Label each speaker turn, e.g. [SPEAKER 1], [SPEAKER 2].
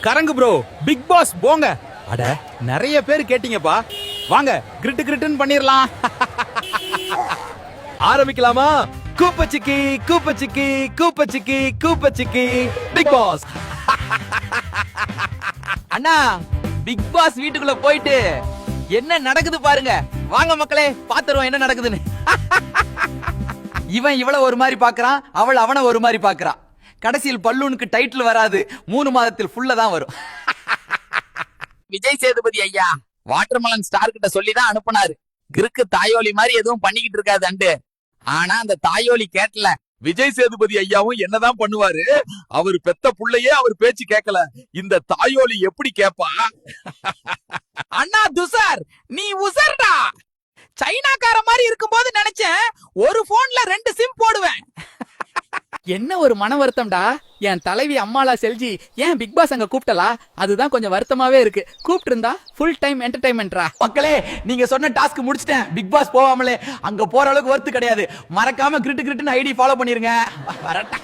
[SPEAKER 1] கரங்கு bro, big pass போங்க. அட நிறைய பேர் கேட்டீங்கப்பா, வாங்க கிரிட்டு கிரிட்டுன்னு பண்ணிரலாம்.
[SPEAKER 2] ஆரம்பிக்கலாமா? கூப்பச்சிக்கி கூப்பச்சிக்கி கூப்பச்சிக்கி கூப்பச்சிக்கி பிக் பாஸ்.
[SPEAKER 3] அண்ணா, பிக் பாஸ் வீட்டுக்குள்ள போயிட்டு என்ன நடக்குது பாருங்க. வாங்க மக்களே, பாத்துருவோம் என்ன நடக்குதுன்னு. இவன் இவள ஒரு மாதிரி பாக்குறான், அவள் அவன ஒரு மாதிரி பாக்குறான். கடைசியில் பல்லூனுக்கு டைட்டில் வராது, 3 மாதத்தில் ஃபுல்லா தான் வரும். விஜய் சேதுபதி ஐயா வாட்டர்மெலன் ஸ்டார் கிட்ட சொல்லிதான் அனுப்புனாரு, கிறுக்கு தாயோலி மாதிரி எதுவும் பண்ணிக்கிட்டு இருக்காது அண்டு. ஆனா அந்த தாயோலி கேட்டல.
[SPEAKER 4] விஜய் சேதுபதி ஐயாவும் என்னதான் பண்ணுவாரு, அவர் பெத்த புள்ளையே அவர் பேச்சு கேட்கல, இந்த தாயோலி எப்படி கேப்பா?
[SPEAKER 3] அண்ணா துசார், நீ உசர்டா. சைனாக்கார மாதிரி இருக்கும்போது நினைச்சேன் ஒரு போன்ல 2 சிம் போடுவேன்.
[SPEAKER 5] என்ன ஒரு மன வருத்தம்டா. என் தலைவி அம்மாளா செல்ஜி ஏன் பிக் பாஸ் அங்க கூப்பிட்டலா, அதுதான் கொஞ்சம் வருத்தமாவே இருக்கு. கூப்பிட்டு இருந்தா ஃபுல் டைம் என்டர்டைன்மெண்ட்ரா.
[SPEAKER 3] மக்களே, நீங்க சொன்ன டாஸ்க் முடிச்சிட்டேன். பிக் பாஸ் போவாமலே அங்க போற அளவுக்கு வர்த்து கிடையாது. மறக்காம கிரிட்டு கிரிட்டுன்னு ஐடி ஃபாலோ பண்ணிருங்க. வரட்டா.